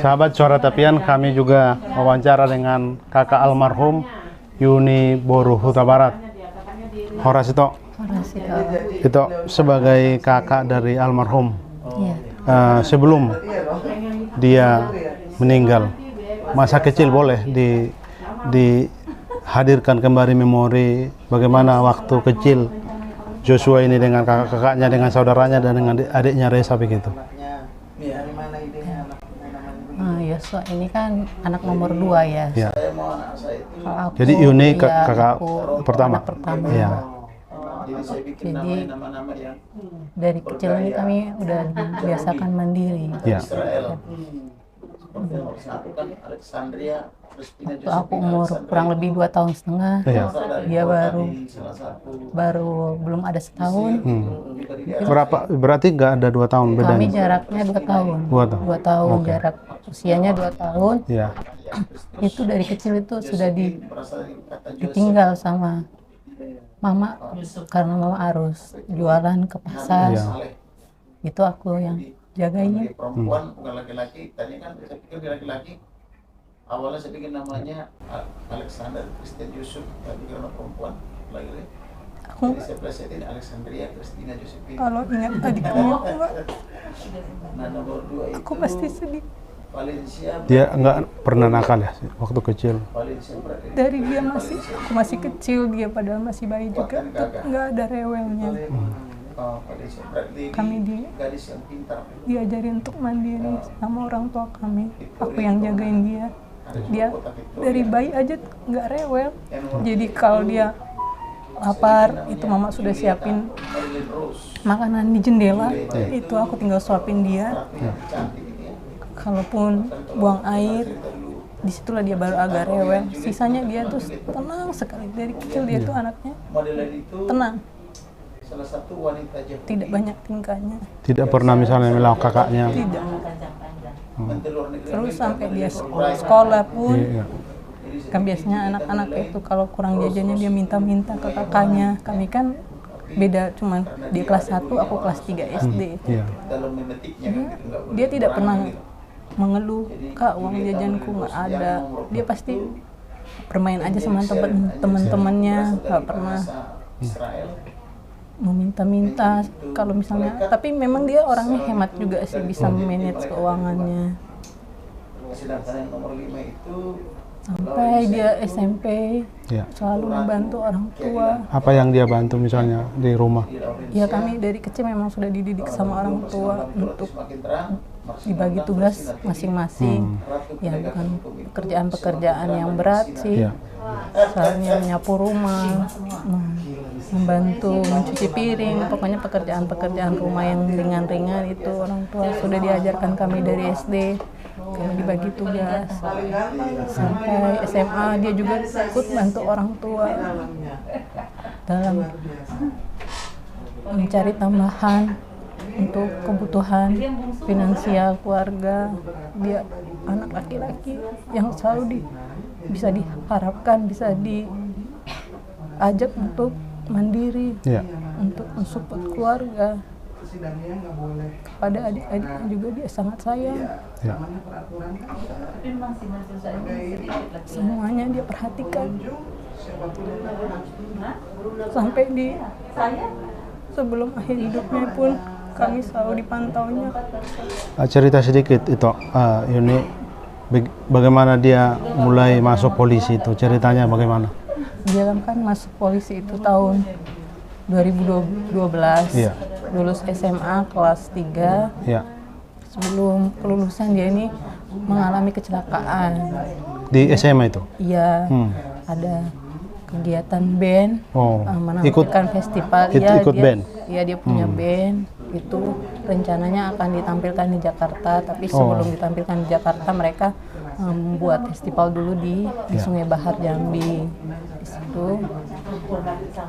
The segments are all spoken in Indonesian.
Sahabat Suara Tapian, kami juga wawancara dengan kakak almarhum Yuni Boru Huta Barat. Horas itu sebagai kakak dari almarhum. Sebelum dia meninggal, masa kecil boleh dihadirkan kembali memori bagaimana waktu kecil Joshua ini dengan kakak-kakaknya, dengan saudaranya dan dengan adiknya Reza begitu. Yosua ini kan anak nomor 2 ya. Aku, jadi Yuni kakak pertama. Ya. Jadi dari kecil ini kami udah dibiasakan mandiri. Ya. Waktu aku umur kurang lebih 2,5 tahun, dia baru belum ada setahun. Berarti nggak ada 2 tahun bedanya? Kami jaraknya 2 tahun. 2 tahun okay. Jarak usianya 2 tahun. Ya. Itu dari kecil itu sudah ditinggal sama mama karena mama harus jualan ke pasar. Ya. Itu aku yang jagain. Perempuan bukan laki-laki, tadinya kan saya pikir dia laki-laki. Awalnya saya bikin namanya Alexander Christian Yusuf, tapi karena perempuan lagi-lagi. Jadi saya plesetin Alexandria Christina Josephine. Kalau ingat adiknya Nah, nomor 2 itu aku pasti sedih. Valencia. Dia nggak pernah nakal ya waktu kecil? Dari dia aku masih kecil, dia padahal masih bayi juga, nggak ada rewelnya. Kami diajarin untuk mandiri sama orang tua kami. Aku yang jagain dia. Dia dari bayi aja nggak rewel. Jadi kalau dia lapar, itu mama sudah siapin makanan di jendela. Itu aku tinggal suapin dia. Kalaupun buang air, disitulah dia baru agak rewel. Sisanya dia tuh tenang sekali. Dari kecil dia tuh anaknya tenang. Salah satu wanita tidak banyak tingkahnya. Tidak pernah misalnya melawan kakaknya. Tidak. Terus sampai dia sekolah pun, kan biasanya anak-anak itu kalau kurang jajannya dia minta-minta ke kakaknya. Kami kan beda, cuman dia kelas 1, aku kelas 3 SD. Dia tidak pernah mengeluh, "Kak, uang jajanku nggak ada." Dia pasti bermain aja sama teman-temannya, nggak pernah meminta-minta kalau misalnya. Tapi memang dia orangnya hemat juga sih, bisa manage keuangannya. Sampai dia SMP, selalu membantu orang tua. Apa yang dia bantu misalnya di rumah? Ya, kami dari kecil memang sudah dididik sama orang tua untuk dibagi tugas masing-masing. Ya, bukan pekerjaan-pekerjaan yang berat sih. Misalnya menyapu rumah, membantu mencuci piring, pokoknya pekerjaan-pekerjaan rumah yang ringan-ringan itu orang tua sudah diajarkan kami dari SD. Kami dibagi tugas. Sampai SMA dia juga ikut bantu orang tua dalam mencari tambahan untuk kebutuhan finansial keluarga. Dia anak laki-laki yang selalu bisa diharapkan, bisa diajak untuk mandiri, untuk mensupport keluarga. Kepada adik-adiknya juga dia sangat sayang. Semuanya dia perhatikan. Sampai sebelum akhir hidupnya pun kami selalu dipantaunya. Cerita sedikit itu, Yuni, bagaimana dia mulai masuk polisi itu, ceritanya bagaimana? Dia kan masuk polisi itu tahun 2012, lulus SMA kelas 3. Sebelum kelulusan dia ini mengalami kecelakaan. Di SMA itu? Iya, ada kegiatan band, menampilkan festival. Ikut band? Iya, dia punya band. Itu rencananya akan ditampilkan di Jakarta, tapi sebelum ditampilkan di Jakarta mereka membuat festival dulu di Sungai Bahar Jambi. Di situ.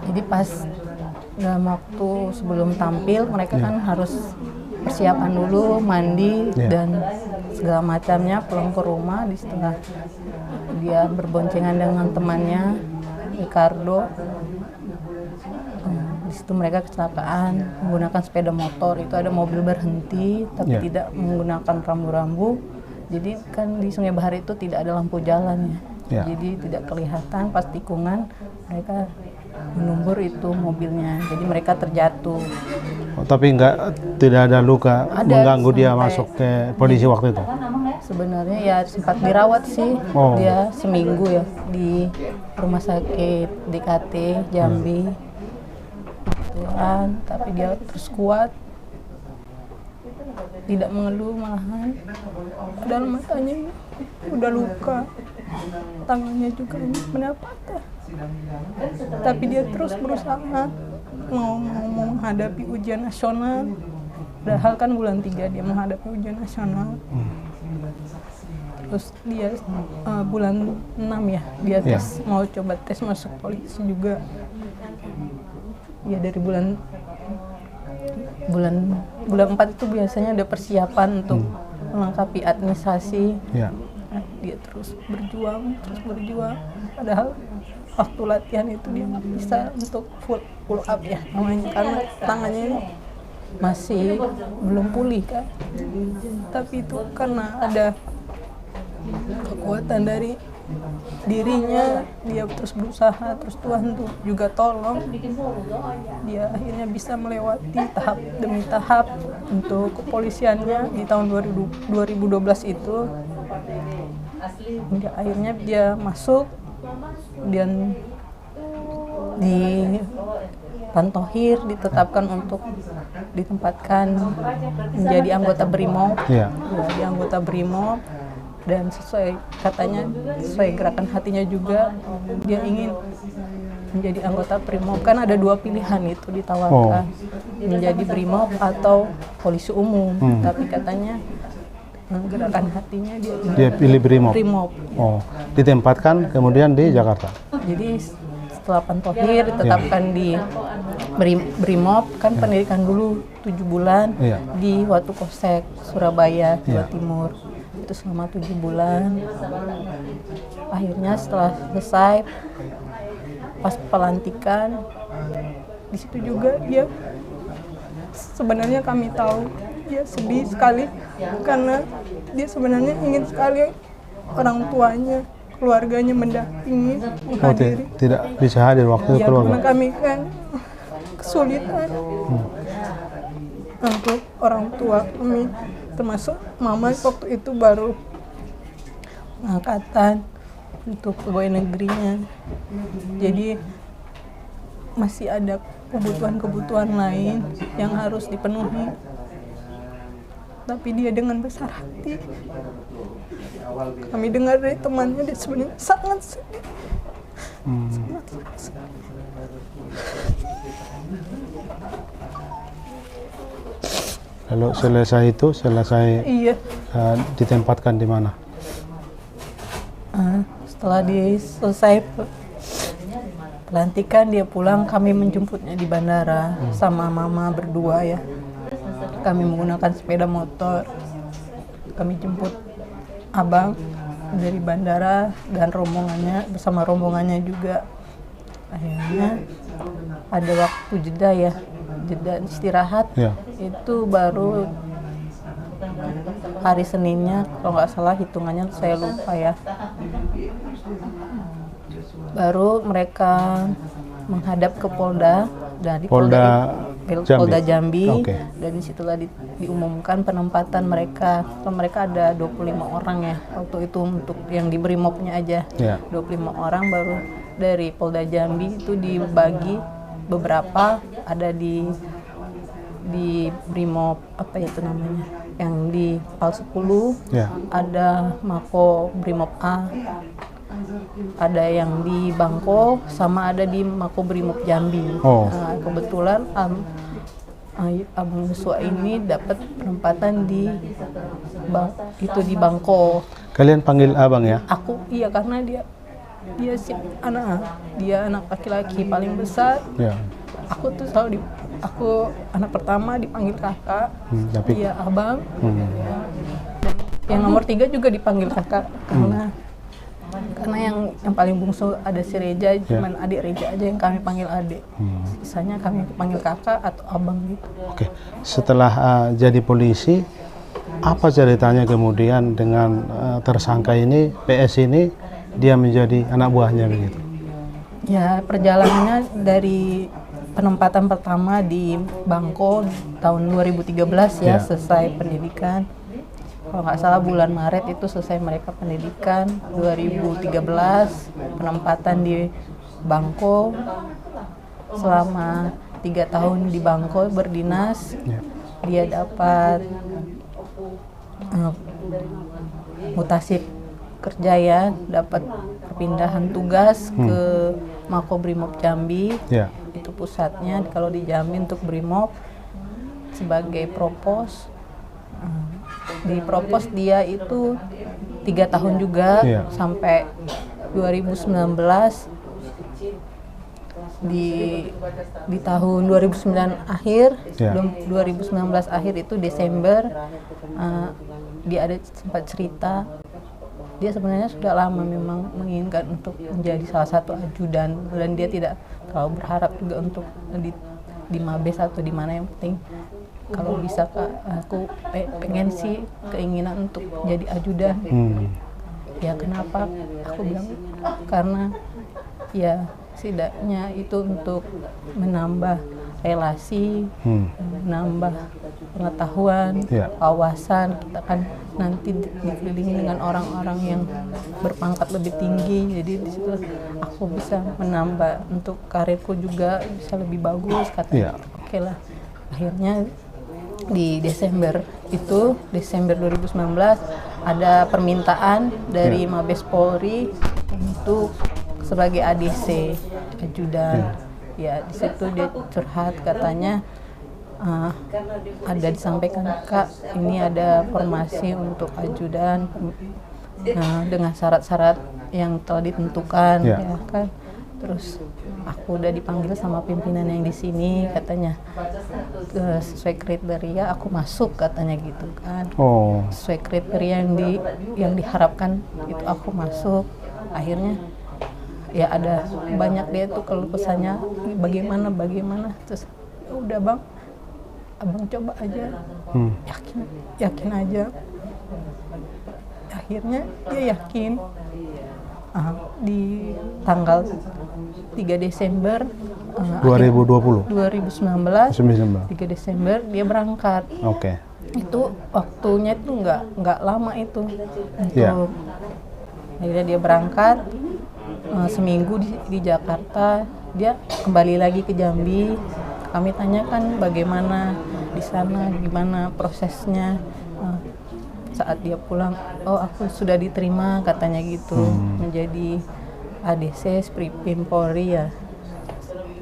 Jadi pas dalam waktu sebelum tampil mereka kan harus persiapan dulu, mandi Ya. dan segala macamnya, pulang ke rumah. Di setelah dia berboncengan dengan temannya Ricardo, di situ mereka kecelakaan menggunakan sepeda motor. Itu ada mobil berhenti tapi Ya. tidak menggunakan rambu-rambu. Jadi kan di Sungai Bahar itu tidak ada lampu jalan ya. Ya. Jadi tidak kelihatan pas tikungan mereka menumbur itu mobilnya. Jadi mereka terjatuh. Oh, tapi tidak ada luka Ada, mengganggu dia sampai- masuk ke polisi waktu itu. Sebenarnya ya sempat dirawat sih. Oh. Dia seminggu ya di rumah sakit DKT Jambi. Tuhan, tapi dia terus kuat. Tidak mengeluh malahan. Padahal matanya udah luka. Tangannya juga patah. Tapi dia terus berusaha mau menghadapi ujian nasional. Padahal kan bulan 3 dia menghadapi ujian nasional. Terus dia bulan 6 ya, dia mau coba tes masuk polisi juga. Ya dari bulan 4 itu biasanya ada persiapan untuk melengkapi administrasi. Ya. Nah, dia terus berjuang. Padahal waktu latihan itu dia nggak bisa untuk pull up ya namanya, karena tangannya masih belum pulih kan. Tapi itu karena ada kekuatan dari dirinya, dia terus berusaha, terus Tuhan tuh juga tolong. Dia akhirnya bisa melewati tahap demi tahap untuk kepolisiannya di tahun 2012 itu. Hingga akhirnya dia masuk dan di Pantohir ditetapkan untuk ditempatkan menjadi anggota BRIMOB. Ya. Ya, di anggota BRIMOB. Dan sesuai gerakan hatinya juga, dia ingin menjadi anggota BRIMOB. Kan ada 2 pilihan itu ditawarkan, menjadi BRIMOB atau polisi umum. Tapi katanya gerakan hatinya dia Pilih BRIMOB. Oh, ditempatkan kemudian di Jakarta. Jadi setelah Pantohir ditetapkan di BRIMOB, kan pendidikan dulu 7 bulan di Watu Kosek, Surabaya, Jawa Timur. Itu selama 7 bulan. Akhirnya setelah selesai, pas pelantikan, di situ juga dia sebenarnya kami tahu dia sedih sekali karena dia sebenarnya ingin sekali orang tuanya, keluarganya mendampingi, menghadiri. Tidak bisa hadir waktu Ya, keluarga. karena kami kan kesulitan untuk orang tua kami, termasuk mama waktu itu baru pengangkatan untuk pegawai negerinya. Jadi masih ada kebutuhan-kebutuhan lain yang harus dipenuhi. Tapi dia dengan besar hati. Kami dengar dari temannya, dia sebenarnya sangat sedih. Sangat sedih. Lalu selesai Iya. ditempatkan di mana? Setelah selesai pelantikan, dia pulang, kami menjemputnya di bandara sama mama berdua ya. Kami menggunakan sepeda motor. Kami jemput abang dari bandara dan rombongannya, bersama rombongannya juga. Akhirnya ada waktu jeda ya, jeda istirahat. Ya. Itu baru hari Seninnya, kalau nggak salah hitungannya saya lupa ya. Baru mereka menghadap ke Polda, dari Polda Jambi. Oke. Dan disitulah diumumkan penempatan mereka. Mereka ada 25 orang ya waktu itu untuk yang di BRIMOB-nya aja. Ya. 25 orang baru dari Polda Jambi itu dibagi beberapa, ada di BRIMOB apa itu namanya, yang di PAL 10, Ya. ada Mako BRIMOB A, ada yang di Bangko, sama ada di Mako BRIMOB Jambi. Oh. Nah, kebetulan Abang Yosua ini dapat penempatan di Bangko. Kalian panggil abang ya? Aku iya, karena dia anak laki-laki paling besar. Ya. Aku tuh selalu aku anak pertama dipanggil kakak, tapi iya abang. Ya. Yang nomor 3 juga dipanggil kakak karena yang paling bungsu ada si Reja, cuman adik Reja aja yang kami panggil adik. Sisanya kami panggil kakak atau abang gitu. Oke. Setelah jadi polisi, apa ceritanya kemudian dengan tersangka ini, PS ini, dia menjadi anak buahnya begitu? Ya, perjalanannya dari penempatan pertama di Bangko tahun 2013 ya, selesai pendidikan. Kalau nggak salah bulan Maret itu selesai mereka pendidikan. 2013 penempatan di Bangko, selama 3 tahun di Bangko berdinas. Dia dapat mutasi kerja ya, dapat perpindahan tugas ke Makobrimob Jambi. Itu pusatnya kalau di Jambi untuk Brimob sebagai propos. Di propos dia itu 3 tahun juga sampai 2019. Di tahun 2009 akhir, 2019 akhir itu Desember, dia ada sempat cerita dia sebenarnya sudah lama memang menginginkan untuk menjadi salah satu ajudan, dan dia tidak terlalu berharap juga untuk di Mabes atau di mana, yang penting kalau bisa aku pengen sih keinginan untuk jadi ajudan. Ya kenapa? Aku bilang karena ya setidaknya itu untuk menambah relasi, menambah pengetahuan, wawasan. Kita kan nanti dikelilingi dengan orang-orang yang berpangkat lebih tinggi, jadi di situ aku bisa menambah untuk karirku juga bisa lebih bagus, katanya. Oke lah, akhirnya di Desember 2019 ada permintaan dari Mabes Polri untuk sebagai ADC ajudan. Ya di situ dia curhat, katanya ada disampaikan, Kak, ini ada formasi untuk ajudan dengan syarat-syarat yang telah ditentukan, ya kan. Terus aku udah dipanggil sama pimpinan yang di sini, katanya sesuai kriteria aku masuk, katanya gitu kan. Sesuai kriteria yang diharapkan itu aku masuk. Akhirnya ya ada banyak dia tuh kalau pesannya bagaimana, terus ya udah bang, abang coba aja, yakin aja. Akhirnya dia yakin. Di tanggal 3 Desember 2019 3 Desember dia berangkat. Itu waktunya itu nggak lama itu untuk akhirnya dia berangkat. Seminggu di Jakarta, dia kembali lagi ke Jambi. Kami tanyakan bagaimana di sana, gimana prosesnya. Saat dia pulang, oh aku sudah diterima, katanya gitu, menjadi ADC Spripim Polri ya,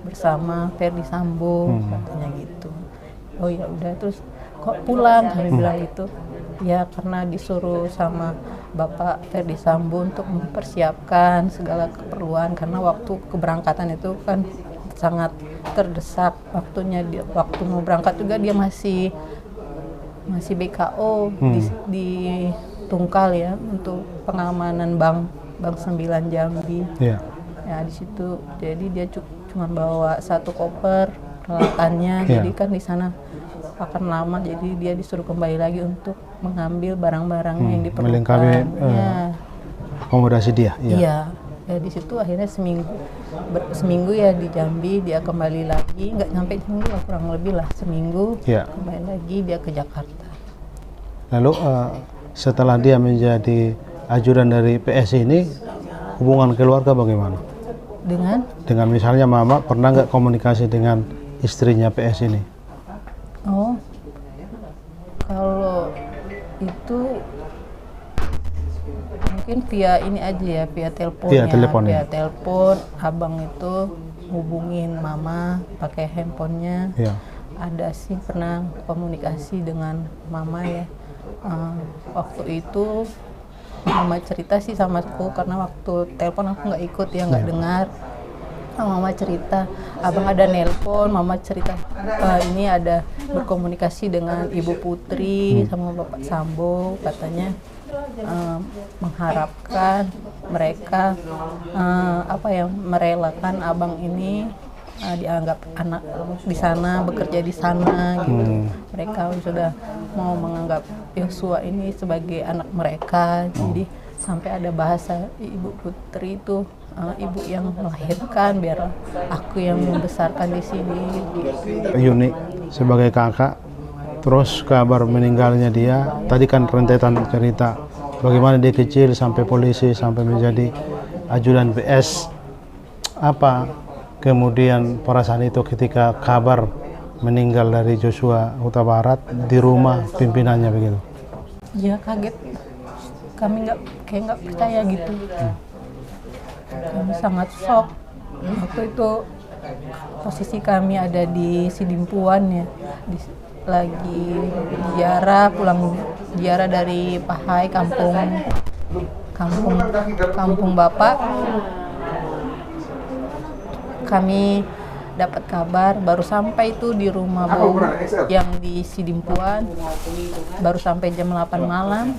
bersama Ferdi Sambo, katanya gitu. Oh ya udah, terus kok pulang, kami bilang gitu. Ya karena disuruh sama Bapak Ferdi Sambo untuk mempersiapkan segala keperluan, karena waktu keberangkatan itu kan sangat terdesak waktunya. Waktu mau berangkat juga dia masih BKO di Tungkal ya, untuk pengamanan Bank 9 Jambi. Ya di situ, jadi dia cuma bawa 1 koper peralatannya. Jadi kan di sana akan lama, jadi dia disuruh kembali lagi untuk mengambil barang-barang yang diperlukan. Melengkapi akomodasi dia. Iya. Ya di situ akhirnya seminggu ya di Jambi, dia kembali lagi, nggak sampai seminggu lah, kurang lebih lah seminggu, kembali lagi dia ke Jakarta. Lalu setelah dia menjadi ajudan dari PS ini, hubungan keluarga bagaimana? Dengan misalnya mama pernah nggak komunikasi dengan istrinya PS ini? Oh, kalau itu mungkin via ini aja ya, via telepon ya. Via telepon, abang itu hubungin mama pakai handphonenya. Ada sih pernah komunikasi dengan mama ya. Waktu itu mama cerita sih sama aku, karena waktu telepon aku nggak ikut ya, nggak dengar. Mama cerita, abang ada nelpon, mama cerita ini ada berkomunikasi dengan Ibu Putri sama Bapak Sambo, katanya mengharapkan mereka merelakan abang ini dianggap anak di sana, bekerja di sana gitu. Mereka sudah mau menganggap Yosua ini sebagai anak mereka. Jadi sampai ada bahasa Ibu Putri itu ibu yang melahirkan, biar aku yang membesarkan di sini. Yuni sebagai kakak, terus kabar meninggalnya dia, tadi kan rentetan cerita bagaimana dia kecil sampai polisi, sampai menjadi ajudan PS. Apa kemudian perasaan itu ketika kabar meninggal dari Joshua Huta Barat di rumah pimpinannya begitu? Ya kaget, kami nggak percaya gitu. Kami sangat shock. Waktu itu posisi kami ada di Sidimpuan ya, lagi ziarah, pulang ziarah dari Pahai, kampung bapak. Kami dapat kabar baru sampai itu di rumah Bowo yang di Sidimpuan, baru sampai jam 8 malam.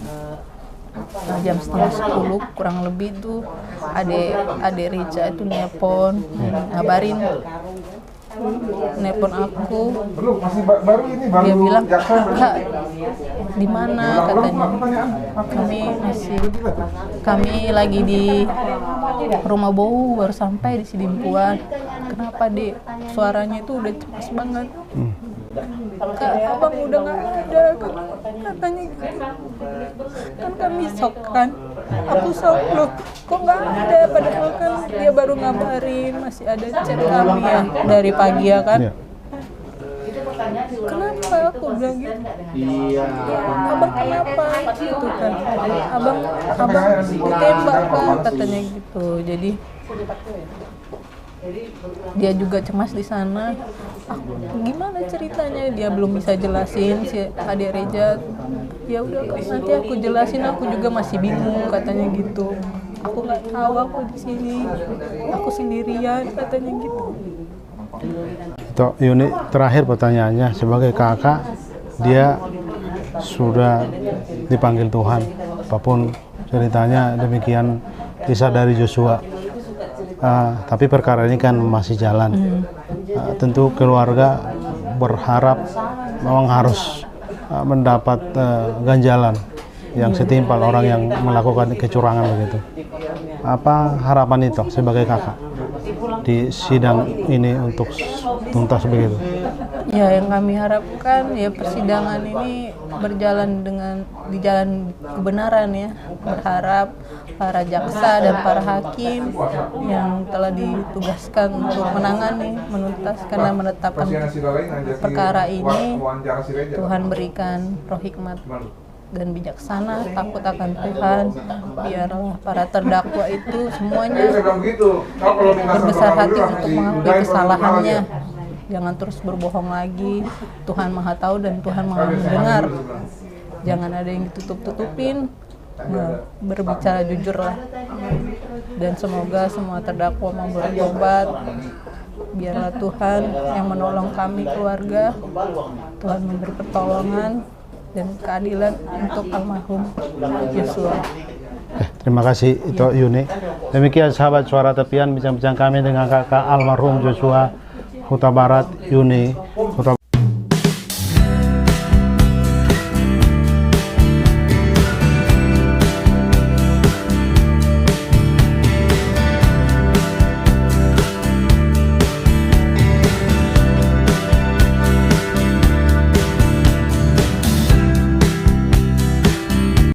Jam setengah 10 kurang lebih tuh adek Rica itu nelpon, ngabarin, nelpon aku. Dia bilang, "Kak, di mana?" katanya. Kami lagi di rumah Bowo, baru sampai di Sidimpuan. Kenapa, Dek? Suaranya itu udah cemas banget. Kak, abang udah nggak ada, katanya gitu. Kan kami shock kan, aku shock loh, kok nggak ada, padahal kan dia baru ngabarin, masih ada chat kami ya dari pagi ya kan. Kenapa, aku bilang gitu, abang kenapa gitu kan, abang ditembak kan, katanya gitu. Jadi dia juga cemas di sana. Gimana ceritanya, dia belum bisa jelasin si adik Reja. Ya udah, nanti aku jelasin, aku juga masih bingung, katanya gitu. Aku nggak tahu, aku di sini, aku sendirian, katanya gitu. Tok Yuni, terakhir pertanyaannya, sebagai kakak dia sudah dipanggil Tuhan, apapun ceritanya demikian kisah dari Joshua. Tapi perkara ini kan masih jalan. Tentu keluarga berharap memang harus mendapat ganjalan yang setimpal orang yang melakukan kecurangan begitu. Apa harapan itu sebagai kakak di sidang ini untuk tuntas begitu? Ya, yang kami harapkan ya persidangan ini berjalan di jalan kebenaran ya. Berharap para jaksa dan para hakim yang telah ditugaskan untuk menuntaskan dan menetapkan perkara ini, Tuhan berikan roh hikmat dan bijaksana, takut akan Tuhan, biarlah para terdakwa itu semuanya berbesar hati untuk mengakui kesalahannya. Jangan terus berbohong lagi. Tuhan Maha Tahu dan Tuhan Maha Mendengar. Jangan ada yang ditutup-tutupin. Berbicara jujur lah. Dan semoga semua terdakwa mau bertobat. Biarlah Tuhan yang menolong kami keluarga. Tuhan memberi pertolongan dan keadilan untuk almarhum Joshua. Terima kasih itu Yuni. Demikian sahabat Suara Tepian, bincang-bincang kami dengan kakak almarhum Joshua Huta Barat Yuni